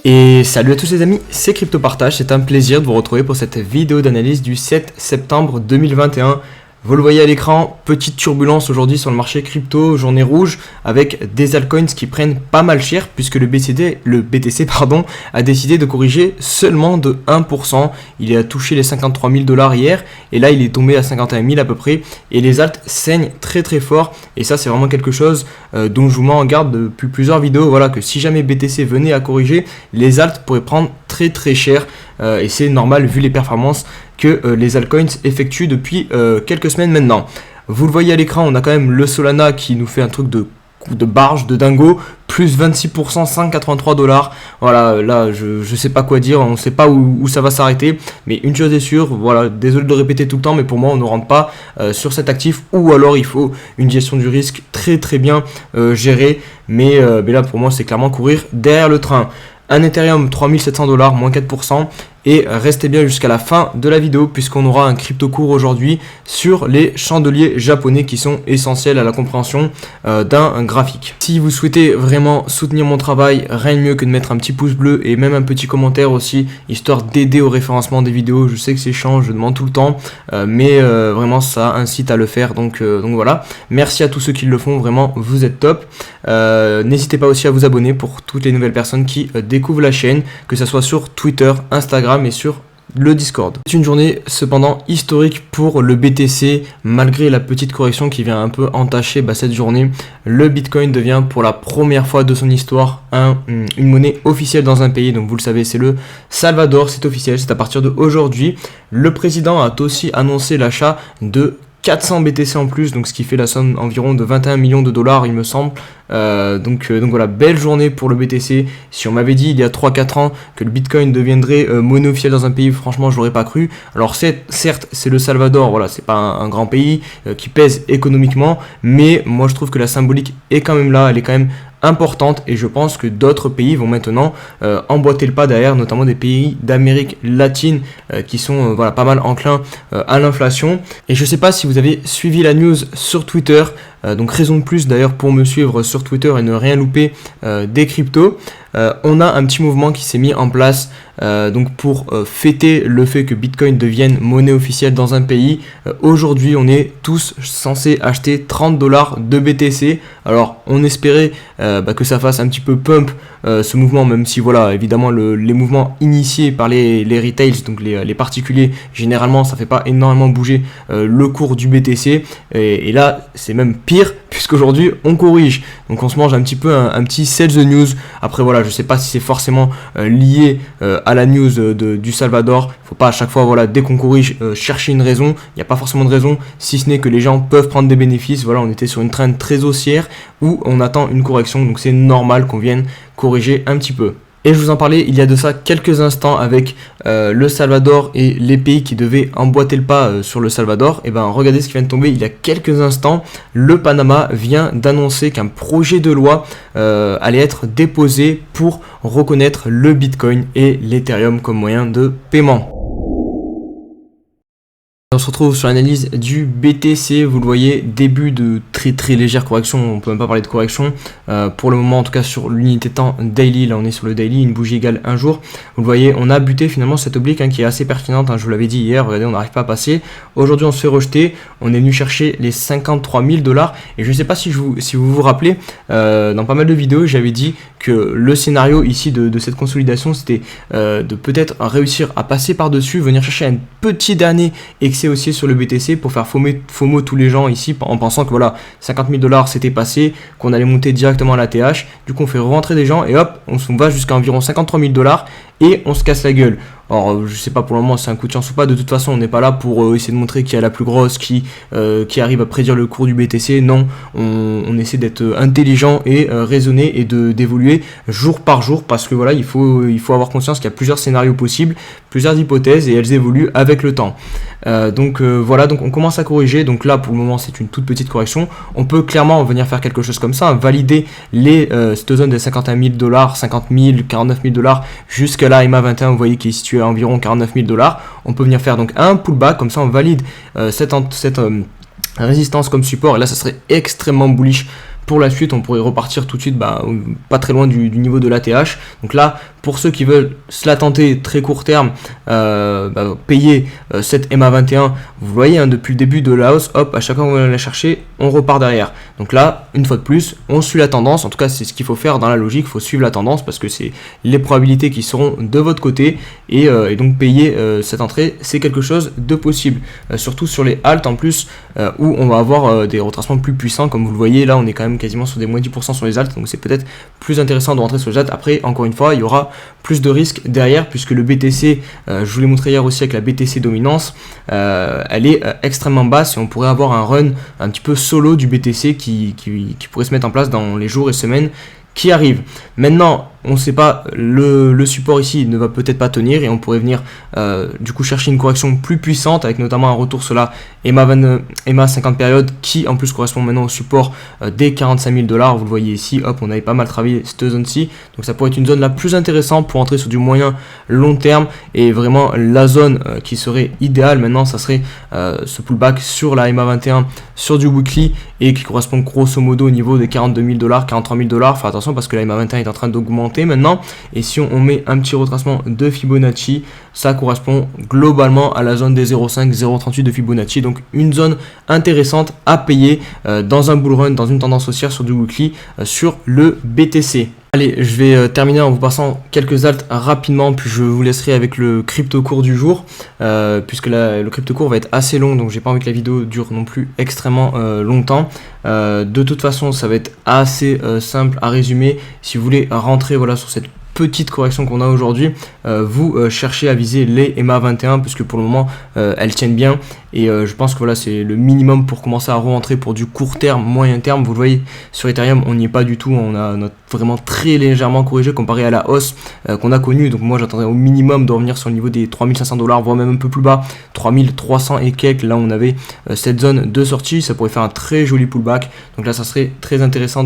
Et salut à tous les amis, c'est Crypto Partage, c'est un plaisir de vous retrouver pour cette vidéo d'analyse du 7 septembre 2021. Vous le voyez à l'écran, petite turbulence aujourd'hui sur le marché crypto, journée rouge, avec des altcoins qui prennent pas mal cher puisque le BTC a décidé de corriger seulement de 1%. Il a touché les 53 000 $ hier et là il est tombé à 51 000 à peu près et les alts saignent très très fort et ça c'est vraiment quelque chose dont je vous mets en garde depuis plusieurs vidéos. Voilà, que si jamais BTC venait à corriger, les alts pourraient prendre très très cher et c'est normal vu les performances que les altcoins effectuent depuis quelques semaines maintenant. Vous le voyez à l'écran, on a quand même le Solana qui nous fait un truc de barge, de dingo, plus 26%, 183 $. Voilà, là je sais pas quoi dire, on sait pas où ça va s'arrêter, mais une chose est sûre, voilà, désolé de le répéter tout le temps, mais pour moi on ne rentre pas sur cet actif, ou alors il faut une gestion du risque très très bien gérée, mais là pour moi c'est clairement courir derrière le train. Un Ethereum 3700 $, moins 4%. Et restez bien jusqu'à la fin de la vidéo puisqu'on aura un crypto cours aujourd'hui sur les chandeliers japonais qui sont essentiels à la compréhension d'un graphique. Si vous souhaitez vraiment soutenir mon travail, rien de mieux que de mettre un petit pouce bleu et même un petit commentaire aussi, histoire d'aider au référencement des vidéos. Je sais que c'est chiant, je demande tout le temps, mais vraiment ça incite à le faire. Donc voilà, merci à tous ceux qui le font, vraiment vous êtes top. N'hésitez pas aussi à vous abonner pour toutes les nouvelles personnes qui découvrent la chaîne, que ce soit sur Twitter, Instagram et sur le Discord. C'est une journée cependant historique pour le BTC, malgré la petite correction qui vient un peu entacher cette journée. Le Bitcoin devient pour la première fois de son histoire une monnaie officielle dans un pays, donc vous le savez c'est le Salvador, c'est officiel, c'est à partir d'aujourd'hui. Le président a aussi annoncé l'achat de 400 BTC en plus, donc ce qui fait la somme environ de 21 millions de $, il me semble. Donc voilà, belle journée pour le BTC. Si on m'avait dit il y a 3-4 ans que le Bitcoin deviendrait monnaie officielle dans un pays, franchement je l'aurais pas cru. Alors certes c'est le Salvador, voilà, c'est pas un grand pays qui pèse économiquement, mais moi je trouve que la symbolique est quand même là, elle est quand même importante et je pense que d'autres pays vont maintenant emboîter le pas derrière, notamment des pays d'Amérique latine qui sont pas mal enclins à l'inflation. Et je sais pas si vous avez suivi la news sur Twitter, donc raison de plus d'ailleurs pour me suivre sur Twitter et ne rien louper des cryptos. On a un petit mouvement qui s'est mis en place donc pour fêter le fait que Bitcoin devienne monnaie officielle dans un pays. Aujourd'hui on est tous censés acheter 30 $ de BTC. Alors on espérait que ça fasse un petit peu pump ce mouvement, même si voilà évidemment les mouvements initiés par les retails, donc les particuliers, généralement ça fait pas énormément bouger le cours du BTC et là c'est même pire puisqu'aujourd'hui on corrige, donc on se mange un petit peu un petit sell the news. Après voilà, je sais pas si c'est forcément lié à la news du Salvador. Faut pas à chaque fois dès qu'on corrige chercher une raison, il n'y a pas forcément de raison si ce n'est que les gens peuvent prendre des bénéfices. Voilà, on était sur une trend très haussière où on attend une correction, donc c'est normal qu'on vienne corriger un petit peu. Et je vous en parlais il y a de ça quelques instants avec le Salvador et les pays qui devaient emboîter le pas sur le Salvador. Et regardez ce qui vient de tomber il y a quelques instants. Le Panama vient d'annoncer qu'un projet de loi allait être déposé pour reconnaître le Bitcoin et l'Ethereum comme moyen de paiement. On se retrouve sur l'analyse du BTC, vous le voyez, début de très très légère correction, on peut même pas parler de correction, pour le moment en tout cas sur l'unité temps daily, là on est sur le daily, une bougie égale un jour, vous le voyez, on a buté finalement cette oblique qui est assez pertinente, je vous l'avais dit hier, regardez on n'arrive pas à passer, aujourd'hui on se fait rejeter, on est venu chercher les 53 000 $, et je ne sais pas si vous vous rappelez, dans pas mal de vidéos j'avais dit que le scénario ici de cette consolidation c'était de peut-être réussir à passer par dessus, venir chercher un petit dernier excès haussier sur le BTC pour faire FOMO tous les gens ici en pensant que voilà 50 000 $ c'était passé, qu'on allait monter directement à la TH, du coup on fait rentrer des gens et hop on va jusqu'à environ 53 000 $ et on se casse la gueule. Alors je sais pas pour le moment si c'est un coup de chance ou pas, de toute façon on n'est pas là pour essayer de montrer qui est la plus grosse, qui arrive à prédire le cours du BTC, non, on essaie d'être intelligent et raisonné et d'évoluer jour par jour parce que voilà il faut avoir conscience qu'il y a plusieurs scénarios possibles, plusieurs hypothèses et elles évoluent avec le temps. Donc on commence à corriger, donc là pour le moment c'est une toute petite correction, on peut clairement venir faire quelque chose comme ça, valider cette zone des 51 000 $, 50 000, 49 000 $ jusqu'à la EMA 21, vous voyez qui est situé à environ 49 000 $, on peut venir faire donc un pullback, comme ça on valide cette résistance comme support et là ça serait extrêmement bullish pour la suite, on pourrait repartir tout de suite pas très loin du niveau de l'ATH. Donc là, pour ceux qui veulent se la tenter très court terme, payer cette MA21, vous voyez depuis le début de la hausse, hop, à chaque fois qu'on va la chercher, on repart derrière. Donc là, une fois de plus, on suit la tendance. En tout cas, c'est ce qu'il faut faire dans la logique, il faut suivre la tendance parce que c'est les probabilités qui seront de votre côté et donc payer cette entrée, c'est quelque chose de possible. Surtout sur les halts en plus, où on va avoir des retracements plus puissants. Comme vous le voyez, là, on est quand même quasiment sur des moins 10% sur les halts, donc c'est peut-être plus intéressant de rentrer sur les halts. Après, encore une fois, il y aura plus de risques derrière puisque le BTC, je vous l'ai montré hier aussi avec la BTC dominance, elle est extrêmement basse et on pourrait avoir un run un petit peu solo du BTC qui pourrait se mettre en place dans les jours et semaines qui arrivent. Maintenant, on ne sait pas, le support ici ne va peut-être pas tenir et on pourrait venir du coup chercher une correction plus puissante avec notamment un retour sur la EMA 50 périodes qui en plus correspond maintenant au support des 45 000 $. Vous le voyez ici, hop, on avait pas mal travaillé cette zone-ci, donc ça pourrait être une zone la plus intéressante pour entrer sur du moyen long terme et vraiment la zone qui serait idéale maintenant, ça serait ce pullback sur la EMA 21 sur du weekly et qui correspond grosso modo au niveau des 42 000 $, 43 000 $. Faire attention parce que la EMA 21 est en train d'augmenter maintenant, et si on met un petit retracement de Fibonacci, ça correspond globalement à la zone des 0,5-0,38 de Fibonacci, donc une zone intéressante à payer dans un bull run, dans une tendance haussière sur du weekly sur le BTC. Allez, je vais terminer en vous passant quelques alts rapidement, puis je vous laisserai avec le crypto court du jour, puisque le crypto court va être assez long, donc j'ai pas envie que la vidéo dure non plus extrêmement longtemps. De toute façon, ça va être assez simple à résumer. Si vous voulez rentrer sur cette petite correction qu'on a aujourd'hui, vous cherchez à viser les EMA 21 puisque pour le moment elles tiennent bien et je pense que c'est le minimum pour commencer à rentrer pour du court terme, moyen terme. Vous le voyez sur Ethereum, on n'y est pas du tout, on a vraiment très légèrement corrigé comparé à la hausse qu'on a connue. Donc moi j'attendrais au minimum de revenir sur le niveau des 3500 $, voire même un peu plus bas, 3300 et quelques. Là on avait cette zone de sortie, ça pourrait faire un très joli pullback. Donc là ça serait très intéressant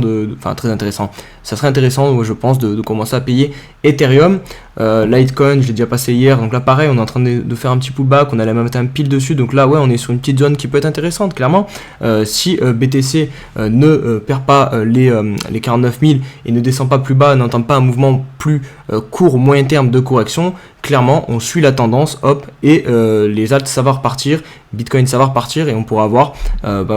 ça serait intéressant je pense de commencer à payer Ethereum. Litecoin, je l'ai déjà passé hier, donc là pareil, on est en train de faire un petit pullback, on a la même pile dessus, donc là on est sur une petite zone qui peut être intéressante clairement. Si BTC ne perd pas les 49 000 et ne descend pas plus bas, n'entend pas un mouvement plus court, moyen terme de correction, clairement on suit la tendance, hop, et les alts ça va repartir, Bitcoin ça va repartir et on pourra avoir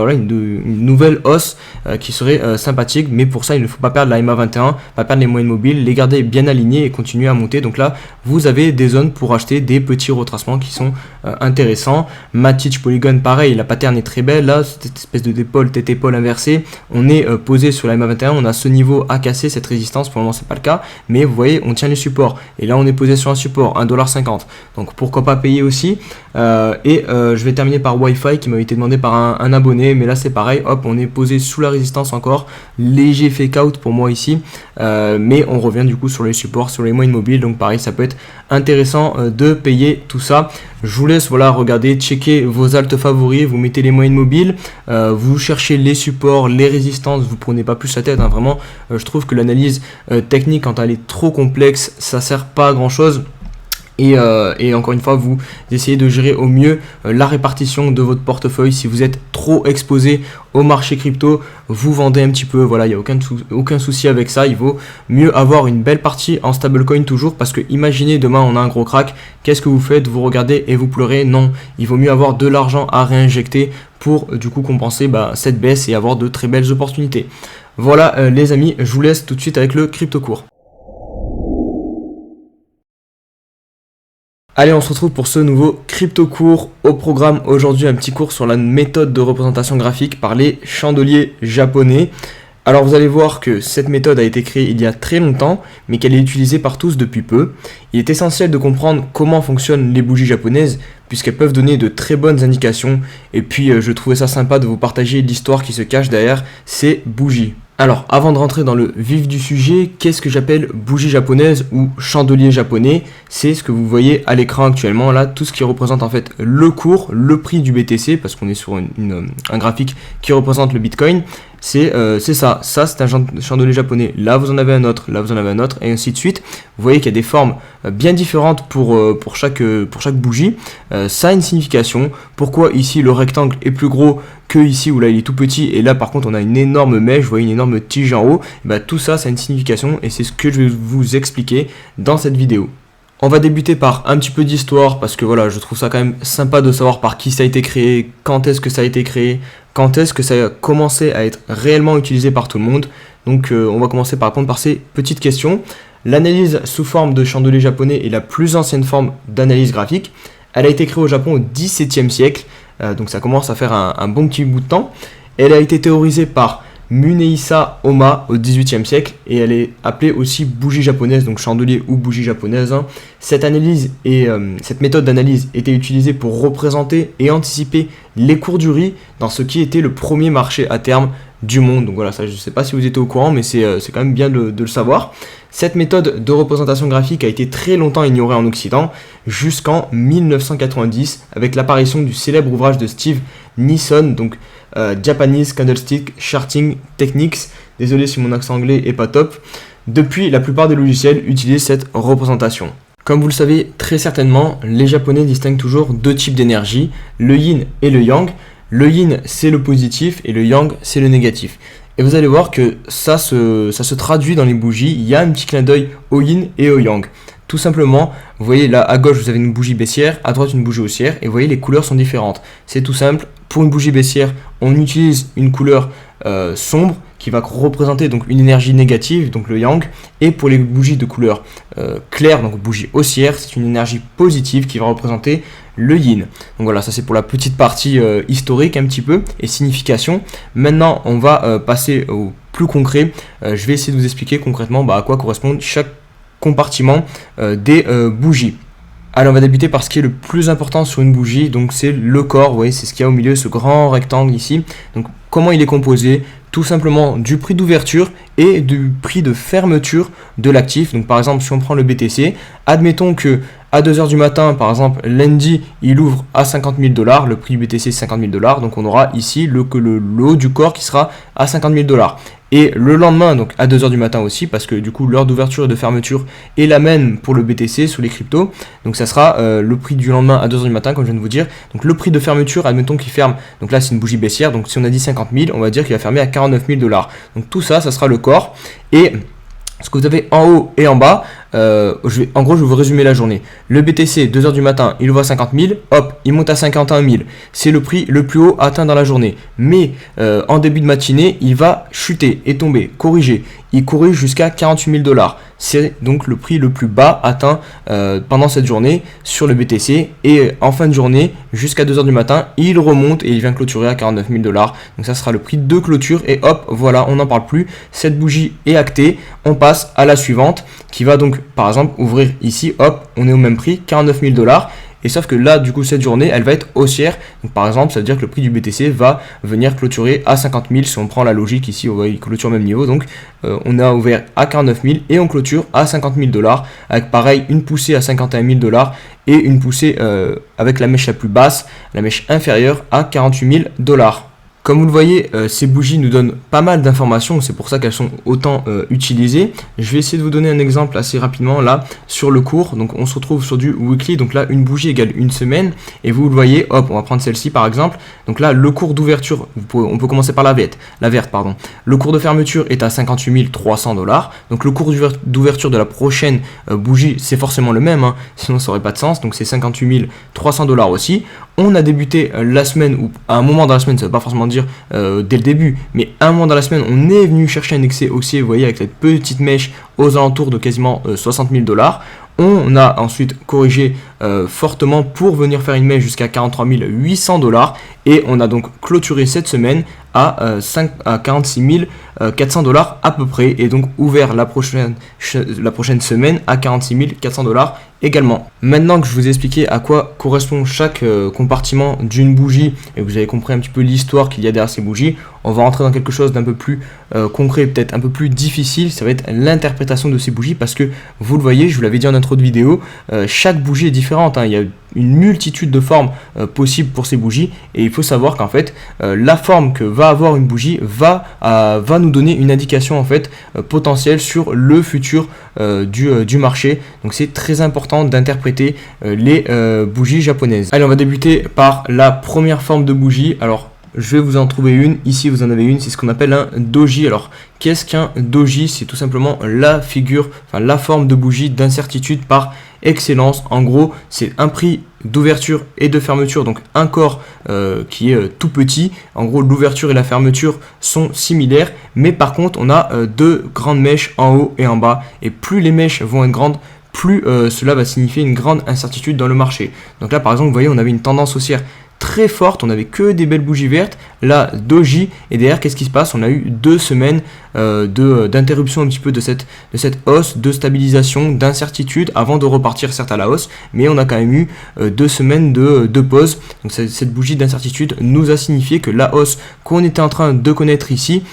une nouvelle hausse qui serait sympathique, mais pour ça il ne faut pas perdre la EMA 21, pas perdre les moyennes mobiles, les garder bien alignés et continuer à monter. Donc là vous avez des zones pour acheter des petits retracements qui sont intéressants. Matic Polygon pareil, la pattern est très belle, là cette espèce de dépôle tête-épaule inversée, on est posé sur la EMA 21, on a ce niveau à casser, cette résistance, pour le moment c'est pas le cas, mais vous voyez on tient les supports et là on est posé sur un support 1,50 $, donc pourquoi pas payer aussi. Je vais terminer par Wi-Fi qui m'a été demandé par un abonné, mais là c'est pareil, hop, on est posé sous la résistance encore, léger fake out pour moi ici, mais on revient du coup sur les supports, sur les moyennes mobiles, donc pareil ça peut être intéressant de payer tout ça. Je vous laisse regarder, checker vos alts favoris, vous mettez les moyennes mobiles, vous cherchez les supports, les résistances, vous prenez pas plus la tête, vraiment je trouve que l'analyse technique quand elle est trop complexe ça sert pas à grand chose. Et encore une fois, vous essayez de gérer au mieux la répartition de votre portefeuille. Si vous êtes trop exposé au marché crypto, vous vendez un petit peu. Voilà, il n'y a aucun souci avec ça. Il vaut mieux avoir une belle partie en stablecoin toujours, parce que imaginez demain on a un gros crack. Qu'est-ce que vous faites? Vous regardez et vous pleurez? Non, il vaut mieux avoir de l'argent à réinjecter pour du coup compenser cette baisse et avoir de très belles opportunités. Voilà les amis, je vous laisse tout de suite avec le crypto court. Allez, on se retrouve pour ce nouveau crypto court. Au programme aujourd'hui, un petit cours sur la méthode de représentation graphique par les chandeliers japonais. Alors vous allez voir que cette méthode a été créée il y a très longtemps, mais qu'elle est utilisée par tous depuis peu. Il est essentiel de comprendre comment fonctionnent les bougies japonaises, puisqu'elles peuvent donner de très bonnes indications. Et puis je trouvais ça sympa de vous partager l'histoire qui se cache derrière ces bougies. Alors, avant de rentrer dans le vif du sujet, qu'est-ce que j'appelle bougie japonaise ou chandelier japonais? C'est ce que vous voyez à l'écran actuellement, là, tout ce qui représente en fait le cours, le prix du BTC, parce qu'on est sur un graphique qui représente le Bitcoin. C'est ça c'est un chandelier japonais, là vous en avez un autre, là vous en avez un autre, et ainsi de suite. Vous voyez qu'il y a des formes bien différentes pour chaque bougie. Ça a une signification. Pourquoi ici le rectangle est plus gros que ici où là il est tout petit, et là par contre on a une énorme mèche, vous voyez une énorme énorme tige en haut, tout ça, ça a une signification et c'est ce que je vais vous expliquer dans cette vidéo. On va débuter par un petit peu d'histoire parce que voilà, je trouve ça quand même sympa de savoir par qui ça a été créé, quand est-ce que ça a été créé, quand est-ce que ça a commencé à être réellement utilisé par tout le monde. Donc on va commencer par répondre par ces petites questions. L'analyse sous forme de chandelier japonais est la plus ancienne forme d'analyse graphique. Elle a été créée au Japon au XVIIe siècle, donc ça commence à faire un bon petit bout de temps. Elle a été théorisée par Munehisa Ōma au XVIIIe siècle et elle est appelée aussi bougie japonaise, donc chandelier ou bougie japonaise. Cette méthode d'analyse était utilisée pour représenter et anticiper les cours du riz dans ce qui était le premier marché à terme du monde. Donc voilà, ça, je ne sais pas si vous étiez au courant, mais c'est quand même bien de le savoir. Cette méthode de représentation graphique a été très longtemps ignorée en Occident, jusqu'en 1990, avec l'apparition du célèbre ouvrage de Steve Nissen, donc Japanese Candlestick Charting Techniques. Désolé si mon accent anglais est pas top. Depuis, la plupart des logiciels utilisent cette représentation. Comme vous le savez très certainement, les Japonais distinguent toujours deux types d'énergie, le yin et le yang. Le yin, c'est le positif et le yang, c'est le négatif. Et vous allez voir que ça se traduit dans les bougies. Il y a un petit clin d'œil au yin et au yang. Tout simplement, vous voyez là à gauche vous avez une bougie baissière, à droite une bougie haussière, et vous voyez les couleurs sont différentes. C'est tout simple. Pour une bougie baissière, on utilise une couleur sombre qui va représenter donc une énergie négative, donc le yang, et pour les bougies de couleur claire, donc bougie haussière, c'est une énergie positive qui va représenter le yin. Donc voilà, ça c'est pour la petite partie historique un petit peu et signification. Maintenant, on va passer au plus concret. Je vais essayer de vous expliquer concrètement à quoi correspond chaque compartiment des bougies. Alors on va débuter par ce qui est le plus important sur une bougie, donc c'est le corps, vous voyez, c'est ce qu'il y a au milieu, ce grand rectangle ici. Donc comment il est composé? Tout simplement du prix d'ouverture et du prix de fermeture de l'actif. Donc par exemple, si on prend le BTC, admettons que à 2h du matin, par exemple, lundi, il ouvre à 50 000 $, le prix du BTC c'est 50 000 $, donc on aura ici le haut du corps qui sera à 50 000 $. Et le lendemain, donc à 2h du matin aussi, parce que du coup l'heure d'ouverture et de fermeture est la même pour le BTC sous les cryptos, donc ça sera le prix du lendemain à 2h du matin comme je viens de vous dire. Donc le prix de fermeture, admettons qu'il ferme, donc là c'est une bougie baissière, donc si on a dit 50 000, on va dire qu'il va fermer à 49 000 $. Donc tout ça, ça sera le corps. Et ce que vous avez en haut et en bas, je vais vous résumer la journée. Le BTC, 2h du matin, il ouvre à 50 000, hop, il monte à 51 000. C'est le prix le plus haut atteint dans la journée. Mais en début de matinée, il va chuter et tomber, corriger. Il corrige jusqu'à 48 000 $. C'est donc le prix le plus bas atteint pendant cette journée sur le BTC. Et en fin de journée, jusqu'à 2h du matin, il remonte et il vient clôturer à 49 000 $. Donc ça sera le prix de clôture. Et hop, voilà, on n'en parle plus. Cette bougie est actée. On passe à la suivante qui va donc, par exemple, ouvrir ici. Hop, on est au même prix, 49 000 $. Et sauf que là, du coup, cette journée, elle va être haussière. Donc, par exemple, ça veut dire que le prix du BTC va venir clôturer à 50 000. Si on prend la logique ici, on voit il clôture au même niveau. Donc, on a ouvert à 49 000 et on clôture à 50 000 $. Avec pareil, une poussée à 51 000 $ et une poussée avec la mèche la plus basse, la mèche inférieure à 48 000 $. Comme vous le voyez, ces bougies nous donnent pas mal d'informations, c'est pour ça qu'elles sont autant utilisées. Je vais essayer de vous donner un exemple assez rapidement là sur le cours. Donc on se retrouve sur du weekly, donc là une bougie égale une semaine. Et vous le voyez, hop, on va prendre celle-ci par exemple. Donc là le cours d'ouverture, on peut commencer par la verte. Le cours de fermeture est à 58 300 $. Donc le cours d'ouverture de la prochaine bougie, c'est forcément le même, sinon ça n'aurait pas de sens. Donc c'est 58 300 $ aussi. On a débuté la semaine, ou à un moment dans la semaine, ça ne veut pas forcément dire dès le début, mais un moment dans la semaine, on est venu chercher un excès haussier, vous voyez, avec cette petite mèche aux alentours de quasiment 60 000 $. On a ensuite corrigé fortement pour venir faire une mèche jusqu'à 43 800 $. Et on a donc clôturé cette semaine à 46 400 $ à peu près. Et donc ouvert la prochaine semaine à 46 400 $ également. Maintenant que je vous ai expliqué à quoi correspond chaque compartiment d'une bougie et vous avez compris un petit peu l'histoire qu'il y a derrière ces bougies, on va rentrer dans quelque chose d'un peu plus concret, peut-être un peu plus difficile. Ça va être l'interprétation de ces bougies parce que vous le voyez, je vous l'avais dit en intro de vidéo, chaque bougie est différente, il y a une multitude de formes possibles pour ces bougies et il faut savoir qu'en fait la forme que va avoir une bougie va nous donner une indication en fait potentielle sur le futur du marché. Donc c'est très important d'interpréter les bougies japonaises. Allez, on va débuter par la première forme de bougie. Alors je vais vous en trouver une. Ici, vous en avez une, c'est ce qu'on appelle un doji. Alors, qu'est-ce qu'un doji? C'est tout simplement la figure, enfin la forme de bougie d'incertitude par excellence. En gros, c'est un prix d'ouverture et de fermeture, donc un corps qui est tout petit. En gros, l'ouverture et la fermeture sont similaires, mais par contre, on a deux grandes mèches en haut et en bas. Et plus les mèches vont être grandes, plus cela va signifier une grande incertitude dans le marché. Donc là, par exemple, vous voyez, on avait une tendance haussière très forte, on n'avait que des belles bougies vertes, là doji, et derrière qu'est-ce qui se passe? On a eu 2 semaines d'interruption un petit peu de cette hausse, de stabilisation, d'incertitude avant de repartir certes à la hausse, mais on a quand même eu 2 semaines de pause. Donc cette bougie d'incertitude nous a signifié que la hausse qu'on était en train de connaître ici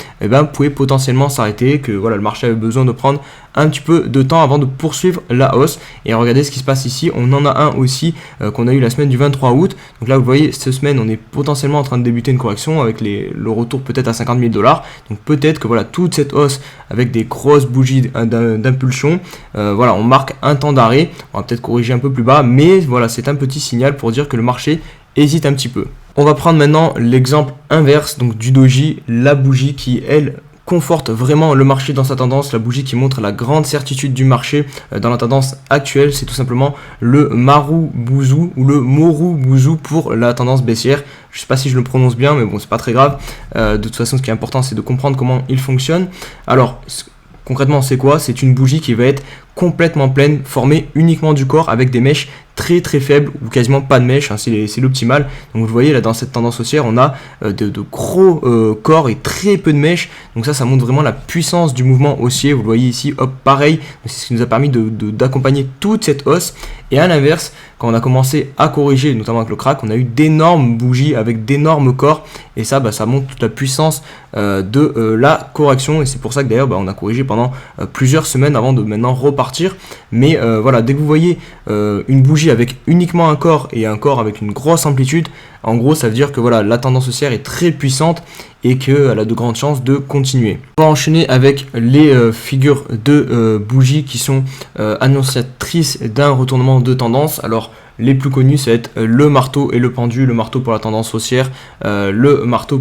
pouvait potentiellement s'arrêter, que voilà, le marché avait besoin de prendre un petit peu de temps avant de poursuivre la hausse. Et regardez ce qui se passe ici, on en a un aussi qu'on a eu la semaine du 23 août. Donc là vous voyez, cette semaine on est potentiellement en train de débuter une correction avec le retour peut-être à 50 000 $. Donc peut-être que voilà, toute cette hausse avec des grosses bougies d'impulsion, voilà, on marque un temps d'arrêt. On va peut-être corriger un peu plus bas, mais voilà, c'est un petit signal pour dire que le marché hésite un petit peu. On va prendre maintenant l'exemple inverse, donc du doji, la bougie qui elle conforte vraiment le marché dans sa tendance, la bougie qui montre la grande certitude du marché dans la tendance actuelle, c'est tout simplement le Marubozu ou le Morobozu pour la tendance baissière. Je sais pas si je le prononce bien, mais bon, c'est pas très grave. De toute façon, ce qui est important, c'est de comprendre comment il fonctionne. Alors, concrètement, c'est quoi? C'est une bougie qui va être complètement pleine, formée uniquement du corps avec des mèches très très faibles ou quasiment pas de mèches, hein, c'est l'optimal. Donc vous voyez là dans cette tendance haussière, on a de gros corps et très peu de mèches. Donc ça montre vraiment la puissance du mouvement haussier. Vous le voyez ici, hop, pareil. C'est ce qui nous a permis d'accompagner toute cette hausse. Et à l'inverse, quand on a commencé à corriger, notamment avec le crack, on a eu d'énormes bougies avec d'énormes corps. Et ça, ça montre toute la puissance de la correction. Et c'est pour ça que d'ailleurs, on a corrigé pendant plusieurs semaines avant de maintenant repartir. Mais voilà, dès que vous voyez une bougie avec uniquement un corps et un corps avec une grosse amplitude, en gros, ça veut dire que voilà, la tendance haussière est très puissante et qu'elle a de grandes chances de continuer. On va enchaîner avec les figures de bougies qui sont annonciatrices d'un retournement de tendance. Alors, les plus connus, ça va être le marteau et le pendu. Le marteau pour la tendance haussière, le marteau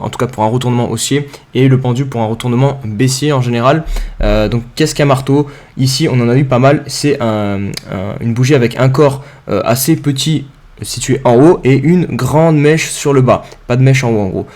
en tout cas pour un retournement haussier, et le pendu pour un retournement baissier en général. Donc qu'est-ce qu'un marteau? Ici on en a eu pas mal, c'est une bougie avec un corps assez petit situé en haut et une grande mèche sur le bas, pas de mèche en haut en gros.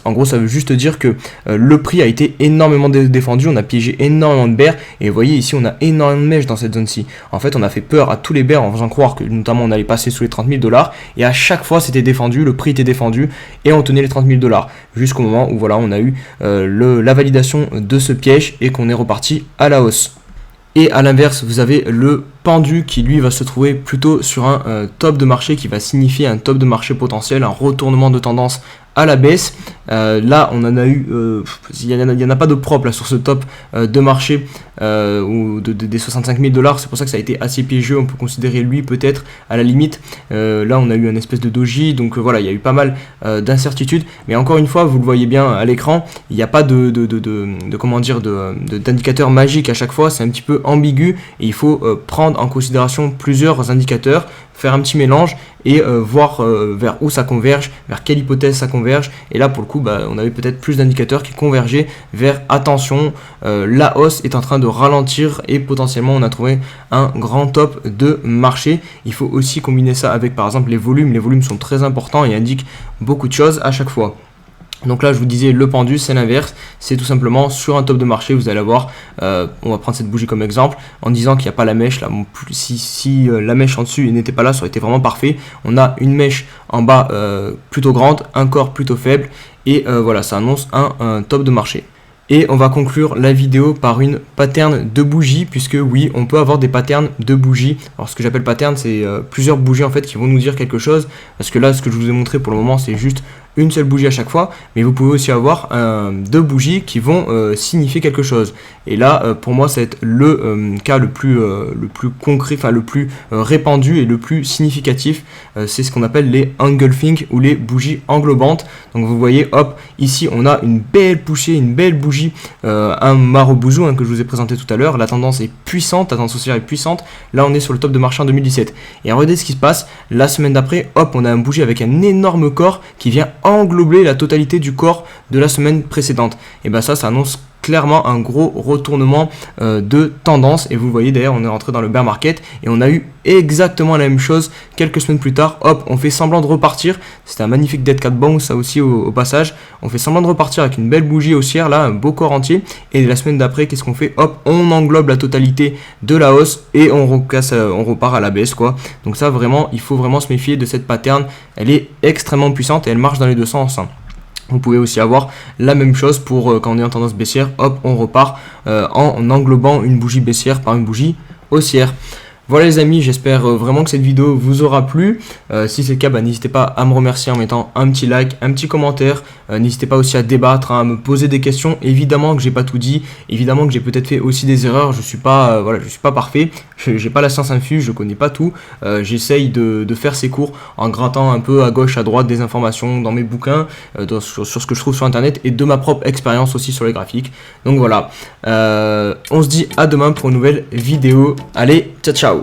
En gros ça veut juste dire que le prix a été énormément défendu, on a piégé énormément de bears et vous voyez ici on a énormément de mèches dans cette zone-ci. En fait on a fait peur à tous les bears en faisant croire que notamment on allait passer sous les 30 000 $ et à chaque fois c'était défendu, le prix était défendu et on tenait les 30 000 $ jusqu'au moment où voilà on a eu la validation de ce piège et qu'on est reparti à la hausse. Et à l'inverse, vous avez le pendu qui lui va se trouver plutôt sur un top de marché qui va signifier un top de marché potentiel, un retournement de tendance à la baisse. Là on en a eu, il n'y en a pas de propre là sur ce top de marché ou des 65 000 $, c'est pour ça que ça a été assez piégeux, on peut considérer lui peut-être à la limite. Là on a eu un espèce de doji, donc voilà, il y a eu pas mal d'incertitudes, mais encore une fois vous le voyez bien à l'écran, il n'y a pas d'indicateur magique à chaque fois, c'est un petit peu ambigu et il faut prendre en considération plusieurs indicateurs, faire un petit mélange et voir vers où ça converge, vers quelle hypothèse ça converge. Et là pour le coup on avait peut-être plus d'indicateurs qui convergeaient vers attention, la hausse est en train de ralentir et potentiellement on a trouvé un grand top de marché. Il faut aussi combiner ça avec par exemple les volumes sont très importants et indiquent beaucoup de choses à chaque fois. Donc là je vous disais le pendu c'est l'inverse, c'est tout simplement sur un top de marché vous allez avoir, on va prendre cette bougie comme exemple en disant qu'il n'y a pas la mèche là, si la mèche en dessus n'était pas là ça aurait été vraiment parfait. On a une mèche en bas plutôt grande, un corps plutôt faible et voilà ça annonce un top de marché. Et on va conclure la vidéo par une pattern de bougies, puisque oui, on peut avoir des patterns de bougies. Alors ce que j'appelle pattern, c'est plusieurs bougies en fait qui vont nous dire quelque chose, parce que là ce que je vous ai montré pour le moment c'est juste une seule bougie à chaque fois, mais vous pouvez aussi avoir deux bougies qui vont signifier quelque chose. Et là pour moi ça va être le cas le plus concret, enfin le plus répandu et le plus significatif, c'est ce qu'on appelle les engulfing ou les bougies englobantes. Donc vous voyez, hop, ici on a une belle poussée, une belle bougie, un Marubozu que je vous ai présenté tout à l'heure. La tendance est puissante, la tendance haussière est puissante. Là on est sur le top de marché en 2017. Et regardez ce qui se passe, la semaine d'après, hop, on a un bougie avec un énorme corps qui vient englobé la totalité du corps de la semaine précédente. Et ben ça annonce clairement un gros retournement de tendance, et vous le voyez d'ailleurs, on est rentré dans le bear market et on a eu exactement la même chose quelques semaines plus tard. Hop, on fait semblant de repartir, c'était un magnifique dead cat bounce ça aussi au passage, on fait semblant de repartir avec une belle bougie haussière là, un beau corps entier, et la semaine d'après qu'est-ce qu'on fait? Hop, on englobe la totalité de la hausse et on repart à la baisse quoi. Donc ça vraiment, il faut vraiment se méfier de cette pattern, elle est extrêmement puissante et elle marche dans les deux sens. Vous pouvez aussi avoir la même chose pour quand on est en tendance baissière, hop, on repart en englobant une bougie baissière par une bougie haussière. Voilà les amis, j'espère vraiment que cette vidéo vous aura plu. Si c'est le cas, n'hésitez pas à me remercier en mettant un petit like, un petit commentaire. N'hésitez pas aussi à débattre, à me poser des questions. Évidemment que j'ai pas tout dit, évidemment que j'ai peut-être fait aussi des erreurs. Je suis pas parfait, j'ai pas la science infuse, je connais pas tout. J'essaye de faire ces cours en grattant un peu à gauche, à droite des informations dans mes bouquins, sur ce que je trouve sur internet et de ma propre expérience aussi sur les graphiques. Donc voilà, on se dit à demain pour une nouvelle vidéo. Allez, ciao ciao.